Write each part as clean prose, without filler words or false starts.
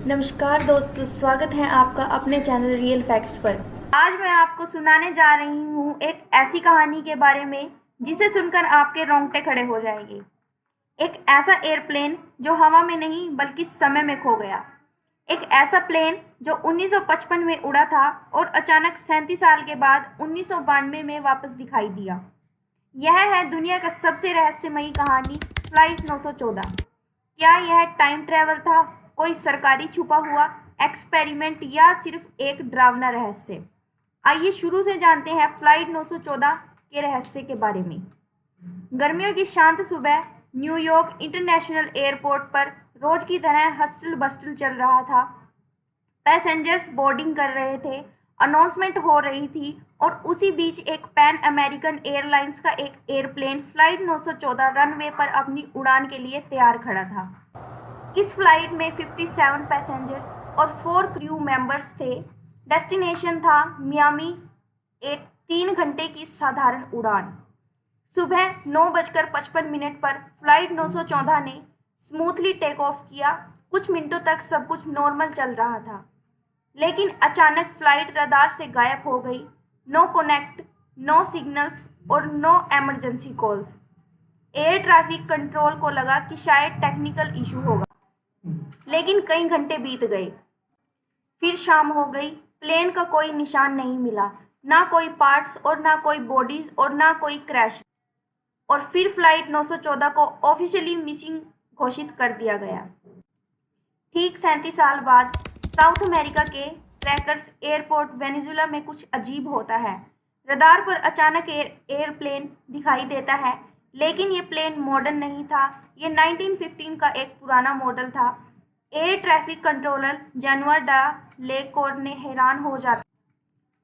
नमस्कार दोस्तों, स्वागत है आपका अपने चैनल रियल फैक्ट्स पर। आज मैं आपको सुनाने जा रही हूँ एक ऐसी कहानी के बारे में जिसे सुनकर आपके रोंगटे खड़े हो जाएंगे। एक ऐसा एयरप्लेन जो हवा में नहीं बल्कि समय में खो गया। एक ऐसा प्लेन जो 1955 में उड़ा था और अचानक 37 साल के बाद 1992 में वापस दिखाई दिया। यह है दुनिया का सबसे रहस्यमयी कहानी, फ्लाइट 914। क्या यह टाइम ट्रैवल था, कोई सरकारी छुपा हुआ एक्सपेरिमेंट या सिर्फ एक डरावना रहस्य? आइए शुरू से जानते हैं फ्लाइट 914 के रहस्य के बारे में। गर्मियों की शांत सुबह न्यूयॉर्क इंटरनेशनल एयरपोर्ट पर रोज की तरह हस्टल बस्टल चल रहा था। पैसेंजर्स बोर्डिंग कर रहे थे, अनाउंसमेंट हो रही थी और उसी बीच एक पैन अमेरिकन एयरलाइंस का एक एयरप्लेन फ्लाइट 914 रनवे पर अपनी उड़ान के लिए तैयार खड़ा था। इस फ्लाइट में 57 पैसेंजर्स और 4 क्रू मेंबर्स थे। डेस्टिनेशन था मियामी। एक 3 घंटे की साधारण उड़ान। सुबह 9:55 पर फ्लाइट 914 ने स्मूथली टेक ऑफ किया। कुछ मिनटों तक सब कुछ नॉर्मल चल रहा था, लेकिन अचानक फ्लाइट रडार से गायब हो गई। नो कनेक्ट, नो सिग्नल्स और no emergency calls. Air traffic control को लगा कि शायद टेक्निकल इशू होगा, लेकिन कई घंटे बीत गए। फिर शाम हो गई, प्लेन का कोई निशान नहीं मिला, ना कोई पार्ट्स और ना कोई बॉडीज और ना कोई क्रैश। और फिर फ्लाइट 914 को ऑफिशियली मिसिंग घोषित कर दिया गया। ठीक 37 साल बाद साउथ अमेरिका के क्रैकर्स एयरपोर्ट वेनेजुएला में कुछ अजीब होता है। रडार पर अचानक एयरप्लेन दिखाई देता है, लेकिन ये प्लेन मॉडर्न नहीं था। ये 1915 का एक पुराना मॉडल था। एयर ट्रैफिक कंट्रोलर जानवर डा लेकोर ने हैरान हो जाता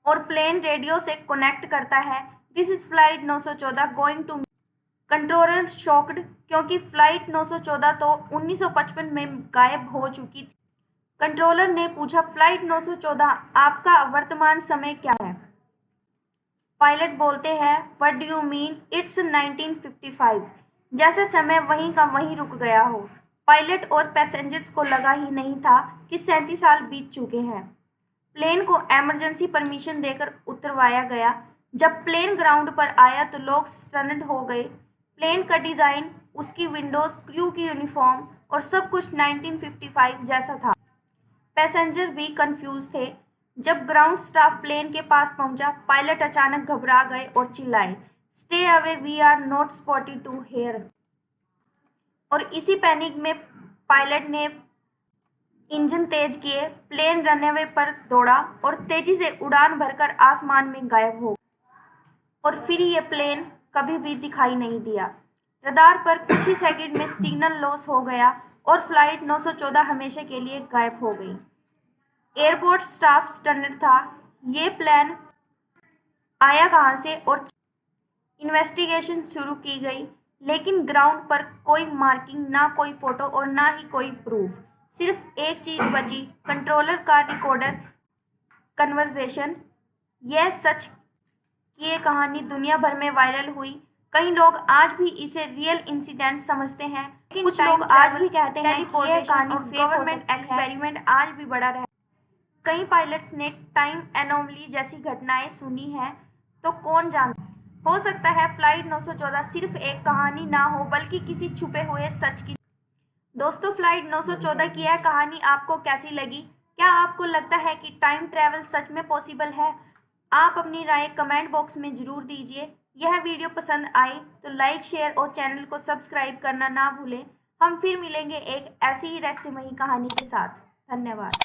और प्लेन रेडियो से कनेक्ट करता है, this is flight 914 going to. Controller shocked क्योंकि फ्लाइट 914 तो 1955 में गायब हो चुकी थी। कंट्रोलर ने पूछा, फ्लाइट 914 आपका वर्तमान समय क्या है? पायलट बोलते हैं, what do you mean, it's 1955। जैसे समय वहीं का वहीं रुक गया हो। पायलट और पैसेंजर्स को लगा ही नहीं था कि 37 साल बीत चुके हैं। प्लेन को इमरजेंसी परमिशन देकर उतरवाया गया। जब प्लेन ग्राउंड पर आया तो लोग स्टन्ड हो गए। प्लेन का डिज़ाइन, उसकी विंडोज, क्रू की यूनिफॉर्म और सब कुछ 1955 जैसा था। पैसेंजर भी कंफ्यूज थे। जब ग्राउंड स्टाफ प्लेन के पास पहुंचा, पायलट अचानक घबरा गए और चिल्लाए, stay away, we are not spotted to here. और इसी पैनिक में पायलट ने इंजन तेज किए, प्लेन रनवे पर दौड़ा और तेजी से उड़ान भरकर आसमान में गायब हो। और फिर ये प्लेन कभी भी दिखाई नहीं दिया। रडार पर कुछ ही सेकंड में सिग्नल लॉस हो गया और फ्लाइट 914 हमेशा के लिए गायब हो गई। एयरपोर्ट स्टाफ स्टन्ड था। ये प्लेन आया कहाँ से? और इन्वेस्टिगेशन शुरू की गई, लेकिन ग्राउंड पर कोई मार्किंग, ना कोई फोटो और ना ही कोई प्रूफ। सिर्फ एक चीज बची, कंट्रोलर का रिकॉर्डर कन्वर्सेशन। यह सच कि ये कहानी दुनिया भर में वायरल हुई। कई लोग आज भी इसे रियल इंसिडेंट समझते हैं, लेकिन कुछ लोग आज भी कहते हैं कि यह कहानी गवर्नमेंट एक्सपेरिमेंट आज भी बड़ा रहा। कई पायलट ने टाइम एनोमली जैसी घटनाएं सुनी हैं, तो कौन जानता, हो सकता है फ्लाइट 914 सिर्फ एक कहानी ना हो बल्कि किसी छुपे हुए सच की। दोस्तों, फ्लाइट 914 की यह कहानी आपको कैसी लगी? क्या आपको लगता है कि टाइम ट्रैवल सच में पॉसिबल है? आप अपनी राय कमेंट बॉक्स में ज़रूर दीजिए। यह वीडियो पसंद आए तो लाइक, शेयर और चैनल को सब्सक्राइब करना ना भूलें। हम फिर मिलेंगे एक ऐसी ही रहस्यमयी कहानी के साथ। धन्यवाद।